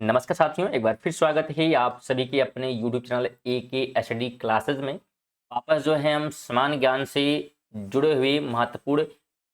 नमस्कार साथियों, एक बार फिर स्वागत है आप सभी के अपने YouTube चैनल AKHD क्लासेस में। वापस जो है हम समान ज्ञान से जुड़े हुए महत्वपूर्ण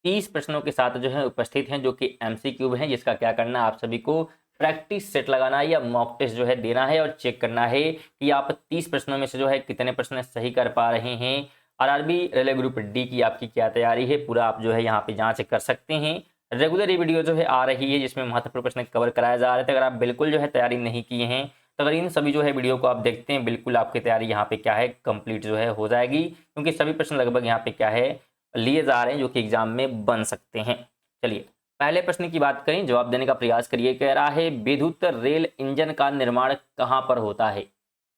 30 प्रश्नों के साथ जो है उपस्थित हैं, जो कि MCQ हैं, जिसका क्या करना है, आप सभी को प्रैक्टिस सेट लगाना है या मॉक टेस्ट जो है देना है और चेक करना है कि आप 30 प्रश्नों में से जो है कितने प्रश्न सही कर पा रहे हैं। RRB रेलवे ग्रुप डी की आपकी क्या तैयारी है, पूरा आप जो है यहाँ पे जांच कर सकते हैं। रेगुलर ये वीडियो जो है आ रही है, जिसमें महत्वपूर्ण प्रश्न कवर कराया जा रहे थे। अगर आप बिल्कुल जो है तैयारी नहीं किए हैं, तो अगर इन सभी जो है वीडियो को आप देखते हैं, बिल्कुल आपकी तैयारी यहाँ पे क्या है कंप्लीट जो है हो जाएगी, क्योंकि सभी प्रश्न लगभग यहाँ पे क्या है लिए जा रहे हैं, जो कि एग्जाम में बन सकते हैं। चलिए पहले प्रश्न की बात करें, जवाब देने का प्रयास करिए। कह रहा है विद्युत रेल इंजन का निर्माण कहाँ पर होता है।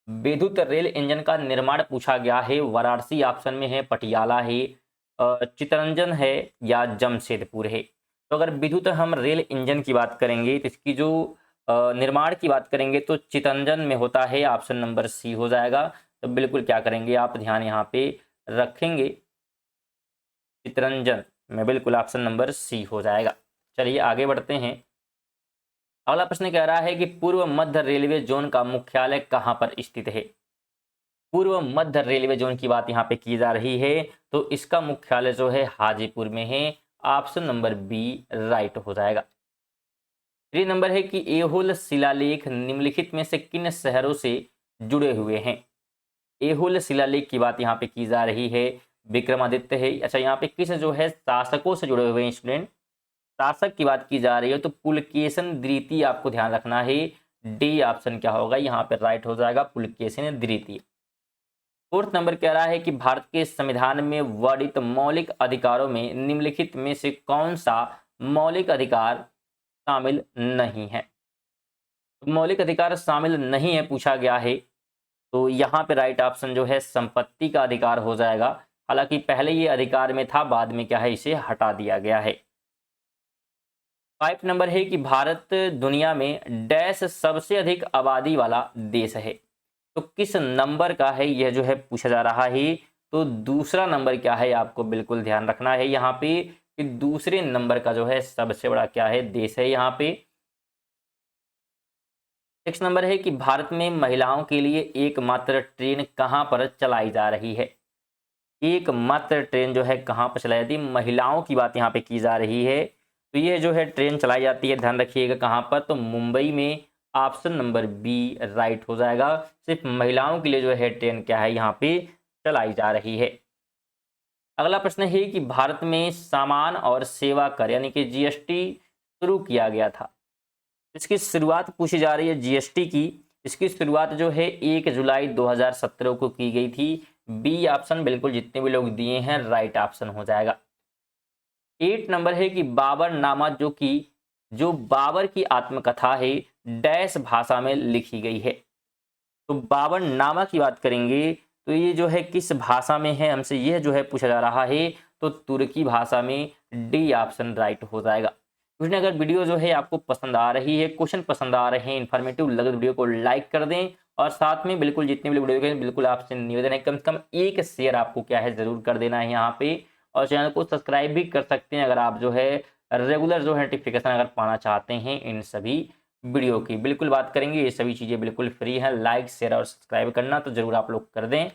विद्युत रेल इंजन का निर्माण पूछा गया है। वाराणसी ऑप्शन में है, पटियाला है, चितरंजन है या जमशेदपुर है। तो अगर विद्युत हम रेल इंजन की बात करेंगे तो इसकी जो निर्माण की बात करेंगे तो चितरंजन में होता है, ऑप्शन नंबर सी हो जाएगा। तो बिल्कुल क्या करेंगे आप ध्यान यहाँ पे रखेंगे, चितरंजन में बिल्कुल ऑप्शन नंबर सी हो जाएगा। चलिए आगे बढ़ते हैं। अगला प्रश्न कह रहा है कि पूर्व मध्य रेलवे जोन का मुख्यालय कहाँ पर स्थित है। पूर्व मध्य रेलवे जोन की बात यहाँ पे की जा रही है, तो इसका मुख्यालय जो है हाजीपुर में है, ऑप्शन नंबर बी राइट हो जाएगा। 3 नंबर है कि एहोल शिलालेख निम्नलिखित में से किन शहरों से जुड़े हुए हैं। एहोल शिलालेख की बात यहाँ पे की जा रही है, विक्रमादित्य है। अच्छा, यहाँ पे किस जो है शासकों से जुड़े हुए हैं स्टूडेंट, शासक की बात की जा रही है, तो पुलकेशिन द्वितीय आपको ध्यान रखना है। डी ऑप्शन क्या होगा यहाँ पे राइट हो जाएगा, पुलकेशिन द्वितीय। 4th नंबर कह रहा है कि भारत के संविधान में वर्णित मौलिक अधिकारों में निम्नलिखित में से कौन सा मौलिक अधिकार शामिल नहीं है। मौलिक अधिकार शामिल नहीं है पूछा गया है, तो यहाँ पे राइट ऑप्शन जो है संपत्ति का अधिकार हो जाएगा। हालांकि पहले ये अधिकार में था, बाद में क्या है इसे हटा दिया गया है। 5 नंबर है कि भारत दुनिया में डैश सबसे अधिक आबादी वाला देश है। तो किस नंबर का है यह जो है पूछा जा रहा है, तो दूसरा नंबर क्या है आपको बिल्कुल ध्यान रखना है यहाँ पे कि दूसरे नंबर का जो है सबसे बड़ा क्या है देश है यहाँ पे। 6 नंबर है कि भारत में महिलाओं के लिए एकमात्र ट्रेन कहाँ पर चलाई जा रही है। एकमात्र ट्रेन जो है कहाँ पर चलाई जाती है, महिलाओं की बात यहाँ पे की जा रही है। तो ये जो है ट्रेन चलाई जाती है, ध्यान रखिएगा कहाँ पर, तो मुंबई में, ऑप्शन नंबर बी राइट हो जाएगा। सिर्फ महिलाओं के लिए जो है ट्रेन क्या है यहाँ पे चलाई जा रही है। अगला प्रश्न है कि भारत में सामान और सेवा कर यानी कि जीएसटी शुरू किया गया था। इसकी शुरुआत पूछी जा रही है जीएसटी की। इसकी शुरुआत जो है 1 जुलाई 2017 को की गई थी। बी ऑप्शन बिल्कुल जितने भी लोग दिए हैं राइट ऑप्शन हो जाएगा। 8 नंबर है कि बाबर नामा जो बाबर की आत्मकथा है डैश भाषा में लिखी गई है। तो बाबर नामा की बात करेंगे तो ये जो है किस भाषा में है, हमसे यह जो है पूछा जा रहा है, तो तुर्की भाषा में। डी ऑप्शन राइट हो जाएगा। क्वेश्चन अगर वीडियो जो है आपको पसंद आ रही है, क्वेश्चन पसंद आ रहे हैं, इन्फॉर्मेटिव लगे वीडियो को लाइक कर दें और साथ में बिल्कुल जितने भी वीडियो हैं बिल्कुल आपसे निवेदन है कम से कम एक शेयर आपको क्या है जरूर कर देना है यहाँ पे, और चैनल को सब्सक्राइब भी कर सकते हैं अगर आप जो है रेगुलर जो है नोटिफिकेशन अगर पाना चाहते हैं इन सभी वीडियो की। बिल्कुल बात करेंगे, ये सभी चीज़ें बिल्कुल फ्री हैं, लाइक शेयर और सब्सक्राइब करना तो जरूर आप लोग कर दें।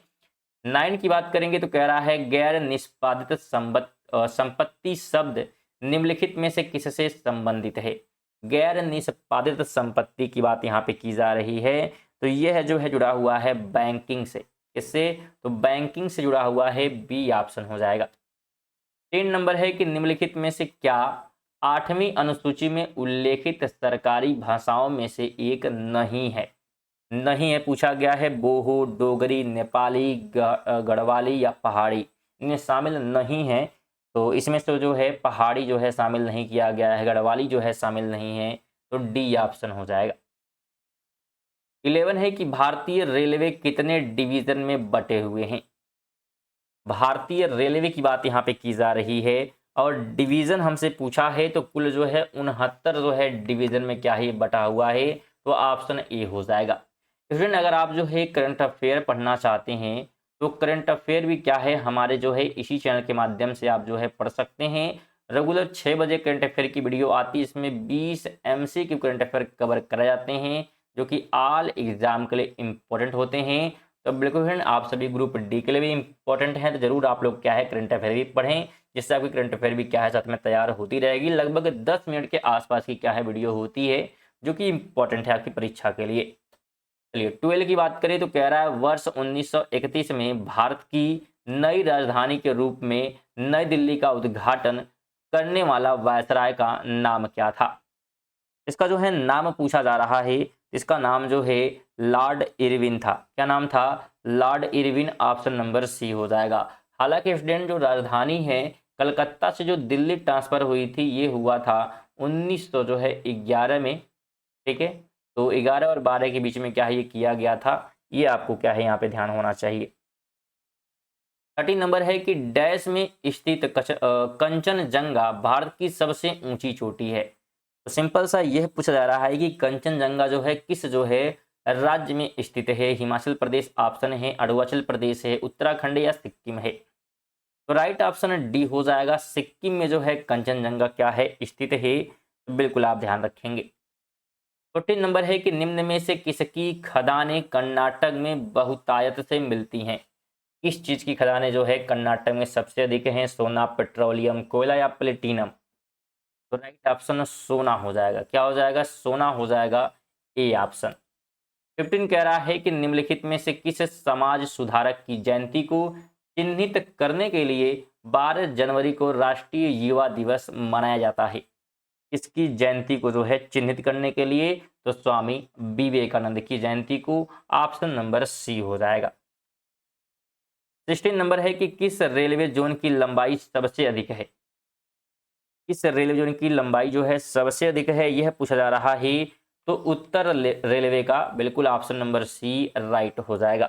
9 की बात करेंगे तो कह रहा है गैर निष्पादित संपत्ति शब्द निम्नलिखित में से किससे संबंधित है। गैर निष्पादित संपत्ति की बात यहाँ पे की जा रही है, तो यह जो है जुड़ा हुआ है बैंकिंग से। किससे, तो बैंकिंग से जुड़ा हुआ है, बी ऑप्शन हो जाएगा। 3 नंबर है कि निम्नलिखित में से क्या 8वीं अनुसूची में उल्लेखित सरकारी भाषाओं में से एक नहीं है। नहीं है पूछा गया है, बोहो, डोगरी, नेपाली, गढ़वाली या पहाड़ी, इनमें शामिल नहीं है। तो इसमें से जो है पहाड़ी जो है शामिल नहीं किया गया है, गढ़वाली जो है शामिल नहीं है, तो डी ऑप्शन हो जाएगा। 11 है कि भारतीय रेलवे कितने डिवीजन में बटे हुए हैं। भारतीय रेलवे की बात यहाँ पे की जा रही है और डिवीजन हमसे पूछा है, तो कुल जो है 69 जो है डिवीजन में क्या है बटा हुआ है, तो ऑप्शन ए हो जाएगा। स्टूडेंट अगर आप जो है करंट अफेयर पढ़ना चाहते हैं तो करंट अफेयर भी क्या है हमारे जो है इसी चैनल के माध्यम से आप जो है पढ़ सकते हैं। रेगुलर 6 बजे करंट अफेयर की वीडियो आती है, इसमें 20 MCQ करंट अफेयर कवर कराए जाते हैं जो कि ऑल एग्जाम के लिए इंपॉर्टेंट होते हैं। तो बिल्कुल फ्रेंड आप सभी ग्रुप डी के लिए भी इंपॉर्टेंट है, तो जरूर आप लोग क्या है करंट अफेयर भी पढ़ें, जिससे आपकी करंट अफेयर भी क्या है साथ में तैयार होती रहेगी। लगभग 10 मिनट के आसपास की क्या है वीडियो होती है जो कि इंपॉर्टेंट है आपकी परीक्षा के लिए। चलिए 12 की बात करें तो कह रहा है वर्ष 1931 में भारत की नई राजधानी के रूप में नई दिल्ली का उद्घाटन करने वाला वायसराय का नाम क्या था। इसका जो है नाम पूछा जा रहा है, इसका नाम जो है लॉर्ड इरविन था। क्या नाम था? Lord Irwin. Option number C हो जाएगा। हालांकि स्टूडेंट जो राजधानी है कलकत्ता से जो दिल्ली ट्रांसफर हुई थी ये हुआ था 1911 में, ठीक है। तो 11 और 12 के बीच में क्या है ये किया गया था, ये आपको क्या है यहाँ पे ध्यान होना चाहिए। 13 नंबर है कि डैश में स्थित कंचनजंगा भारत की सबसे ऊंची चोटी है। तो सिंपल सा यह पूछा जा रहा है कि कंचनजंगा जो है किस जो है राज्य में स्थित है। हिमाचल प्रदेश ऑप्शन है, अरुणाचल प्रदेश है, उत्तराखंड या सिक्किम है। तो राइट ऑप्शन डी हो जाएगा, सिक्किम में जो है कंचनजंगा क्या है स्थित है। तो बिल्कुल आप ध्यान रखेंगे। 14 नंबर है कि निम्न में से किसकी खदानें कर्नाटक में बहुतायत से मिलती हैं। किस चीज की खदानें जो है कर्नाटक में सबसे अधिक हैं? सोना, पेट्रोलियम, कोयला या प्लेटिनम। तो राइट ऑप्शन सोना हो जाएगा। क्या हो जाएगा? सोना हो जाएगा, ए ऑप्शन। 15 कह रहा है कि निम्नलिखित में से किस समाज सुधारक की जयंती को चिन्हित करने के लिए 12 जनवरी को राष्ट्रीय युवा दिवस मनाया जाता है। इसकी जयंती को जो है चिन्हित करने के लिए तो स्वामी विवेकानंद की जयंती को। ऑप्शन नंबर सी हो जाएगा। 16 नंबर है कि किस रेलवे जोन की लंबाई सबसे अधिक है। किस रेलवे जोन की लंबाई जो है सबसे अधिक है यह पूछा जा रहा है। तो उत्तर रेलवे का, बिल्कुल ऑप्शन नंबर सी राइट हो जाएगा।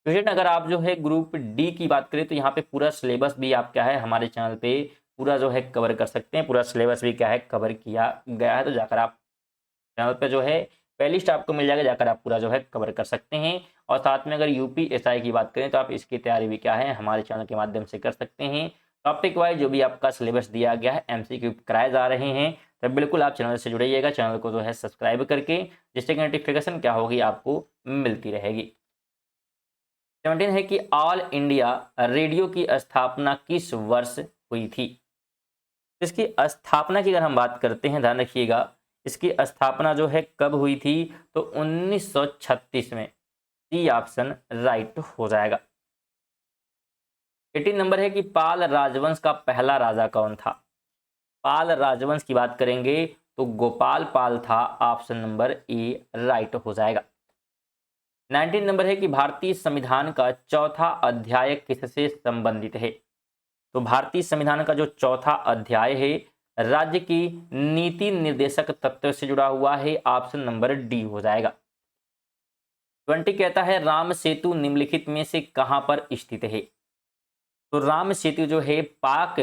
स्टूडेंट अगर आप जो है ग्रुप डी की बात करें तो यहाँ पे पूरा सिलेबस भी आप क्या है हमारे चैनल पे पूरा जो है कवर कर सकते हैं। पूरा सिलेबस भी क्या है कवर किया गया है, तो जाकर आप चैनल पे जो है प्लेलिस्ट आपको मिल जाएगा, जाकर आप पूरा जो है कवर कर सकते हैं। और साथ में अगर यूपीएसआई की बात करें तो आप इसकी तैयारी भी क्या है हमारे चैनल के माध्यम से कर सकते हैं। टॉपिक वाइज जो भी आपका सिलेबस दिया गया है MCQ कराए जा रहे हैं, तो बिल्कुल आप चैनल से जुड़िएगा, चैनल को जो है सब्सक्राइब करके, जिससे कि नोटिफिकेशन क्या होगी आपको मिलती रहेगी। 17 है कि ऑल इंडिया रेडियो की स्थापना किस वर्ष हुई थी। इसकी स्थापना की अगर हम बात करते हैं, ध्यान रखिएगा, इसकी स्थापना जो है कब हुई थी तो 1936 में। सी ऑप्शन राइट हो जाएगा। 18 नंबर है कि पाल राजवंश का पहला राजा कौन था। पाल राजवंश की बात करेंगे तो गोपाल पाल था। ऑप्शन नंबर ए राइट हो जाएगा। 19 नंबर है कि भारतीय संविधान का चौथा अध्याय किससे संबंधित है। तो भारतीय संविधान का जो चौथा अध्याय है राज्य की नीति निर्देशक तत्व से जुड़ा हुआ है। ऑप्शन नंबर डी हो जाएगा। 20 कहता है राम सेतु निम्नलिखित में से कहां पर स्थित है। तो राम सेतु जो है पाक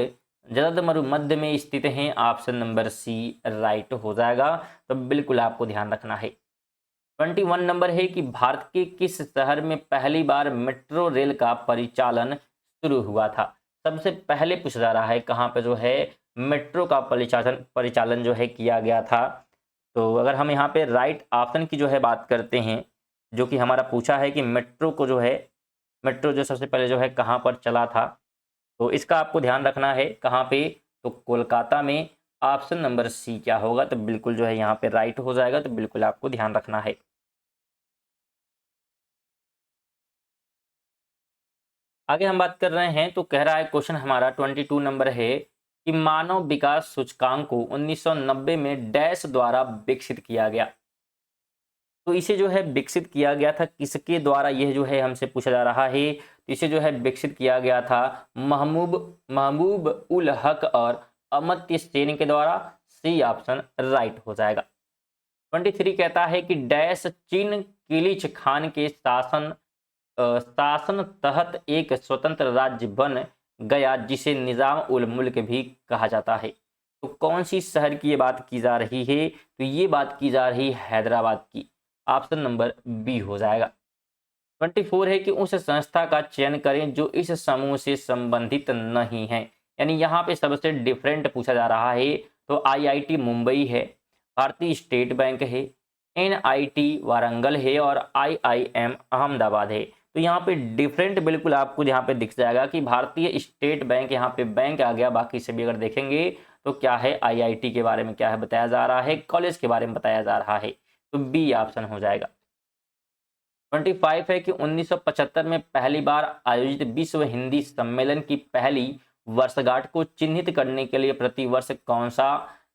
जलद मरुमध्य में स्थित है। ऑप्शन नंबर सी राइट हो जाएगा। तो बिल्कुल आपको ध्यान रखना है। 21 नंबर है कि भारत के किस शहर में पहली बार मेट्रो रेल का परिचालन शुरू हुआ था। सबसे पहले पूछा जा रहा है कहाँ पे जो है मेट्रो का परिचालन जो है किया गया था। तो अगर हम यहाँ पे राइट ऑप्शन की जो है बात करते हैं, जो कि हमारा पूछा है कि मेट्रो को जो है मेट्रो जो सबसे पहले जो है कहाँ पर चला था, तो इसका आपको ध्यान रखना है कहाँ पे, तो कोलकाता में। ऑप्शन नंबर सी क्या होगा, तो बिल्कुल जो है यहाँ पे राइट हो जाएगा। तो बिल्कुल आपको ध्यान रखना है। आगे हम बात कर रहे हैं तो कह रहा है क्वेश्चन हमारा 22 नंबर है कि मानव विकास सूचकांक को 1990 में डैश द्वारा विकसित किया गया। तो इसे जो है विकसित किया गया था किसके द्वारा, यह जो है हमसे पूछा जा रहा है। तो इसे जो है विकसित किया गया था महमूब महबूब उल हक और अमर्त्य सेन के द्वारा। सी ऑप्शन राइट हो जाएगा। 23 कहता है कि डैश चीन किलिच खान के शासन तहत एक स्वतंत्र राज्य बन गया जिसे निजाम उल मुल्क भी कहा जाता है। तो कौन सी शहर की ये बात की जा रही है, तो ये बात की जा रही है हैदराबाद की। ऑप्शन नंबर बी हो जाएगा। 24 है कि उस संस्था का चयन करें जो इस समूह से संबंधित नहीं है, यानी यहाँ पे सबसे डिफरेंट पूछा जा रहा है तो IIT मुंबई है, भारतीय स्टेट बैंक है, NIT वारंगल है और IIM अहमदाबाद है। तो यहाँ पे डिफरेंट बिल्कुल आपको यहाँ पे दिख जाएगा कि भारतीय स्टेट बैंक, यहाँ पे बैंक आ गया, बाकी सभी अगर देखेंगे तो क्या है IIT के बारे में क्या है बताया जा रहा है, कॉलेज के बारे में बताया जा रहा है, तो बी ऑप्शन हो जाएगा। 25 है कि 1975 में पहली बार आयोजित विश्व हिंदी सम्मेलन की पहली वर्षगांठ को चिन्हित करने के लिए प्रतिवर्ष कौन सा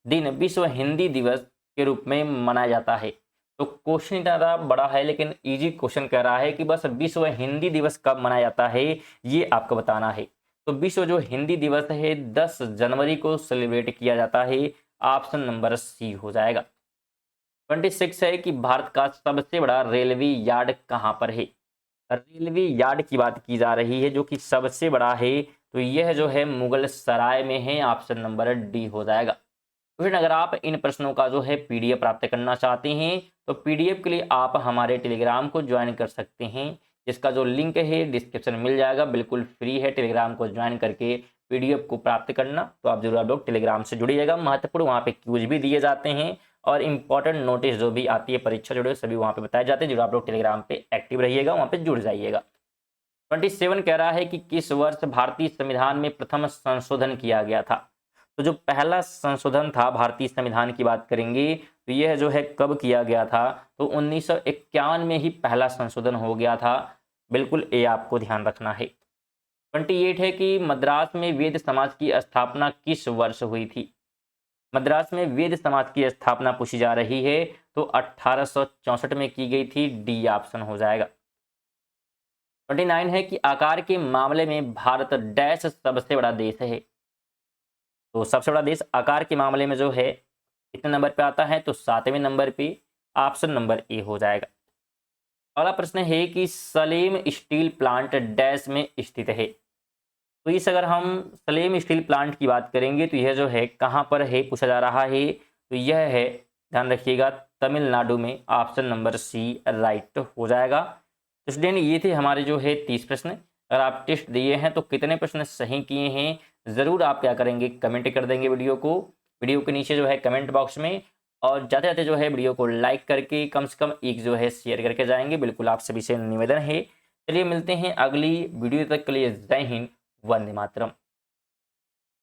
दिन विश्व हिंदी दिवस के रूप में मनाया जाता है। तो क्वेश्चन ज़्यादा बड़ा है लेकिन इजी क्वेश्चन कह रहा है कि बस विश्व हिंदी दिवस कब मनाया जाता है ये आपको बताना है। तो विश्व जो हिंदी दिवस है 10 जनवरी को सेलिब्रेट किया जाता है, ऑप्शन नंबर सी हो जाएगा। 26 है कि भारत का सबसे बड़ा रेलवे यार्ड कहाँ पर है। रेलवे यार्ड की बात की जा रही है जो कि सबसे बड़ा है, तो यह जो है मुगल सराय में है, ऑप्शन नंबर डी हो जाएगा। तो फिर अगर आप इन प्रश्नों का जो है PDF प्राप्त करना चाहते हैं तो PDF के लिए आप हमारे टेलीग्राम को ज्वाइन कर सकते हैं, जिसका जो लिंक है डिस्क्रिप्शन में मिल जाएगा, बिल्कुल फ्री है टेलीग्राम को ज्वाइन करके PDF को प्राप्त करना। तो आप जरूर आप लोग टेलीग्राम से जुड़िएगा, महत्वपूर्ण वहाँ पे क्यूज भी दिए जाते हैं और इंपॉर्टेंट नोटिस जो भी आती है परीक्षा जुड़े सभी वहाँ पे बताए जाते हैं, जो आप लोग टेलीग्राम पे एक्टिव रहिएगा, वहाँ पे जुड़ जाइएगा। 27 कह रहा है कि किस वर्ष भारतीय संविधान में प्रथम संशोधन किया गया था। तो जो पहला संशोधन था भारतीय संविधान की बात करेंगे तो यह जो है कब किया गया था, तो 1951 में ही पहला संशोधन हो गया था, बिल्कुल ये आपको ध्यान रखना है। 28 है कि मद्रास में वेद समाज की स्थापना किस वर्ष हुई थी। मद्रास में वेद समाज की स्थापना पूछी जा रही है तो 1864 में की गई थी, डी ऑप्शन हो जाएगा। 29 है कि आकार के मामले में भारत डैश सबसे बड़ा देश है। तो सबसे बड़ा देश आकार के मामले में जो है कितने नंबर पे आता है, तो 7वें नंबर पे, ऑप्शन नंबर ए हो जाएगा। अगला प्रश्न है कि सलेम स्टील प्लांट डैश में स्थित है। तो इस अगर हम सलेम स्टील प्लांट की बात करेंगे तो यह जो है कहाँ पर है पूछा जा रहा है, तो यह है ध्यान रखिएगा तमिलनाडु में, ऑप्शन नंबर सी राइट हो जाएगा। तो स्टूडेंट ये थे हमारे जो है 30 प्रश्न। अगर आप टेस्ट दिए हैं तो कितने प्रश्न सही किए हैं ज़रूर आप क्या करेंगे कमेंट कर देंगे वीडियो के नीचे जो है कमेंट बॉक्स में, और जाते जाते जो है वीडियो को लाइक करके कम से कम एक जो है शेयर करके जाएंगे, बिल्कुल आप सभी से निवेदन है। चलिए मिलते हैं अगली वीडियो तक के लिए, जय हिंद, वंदे मातरम।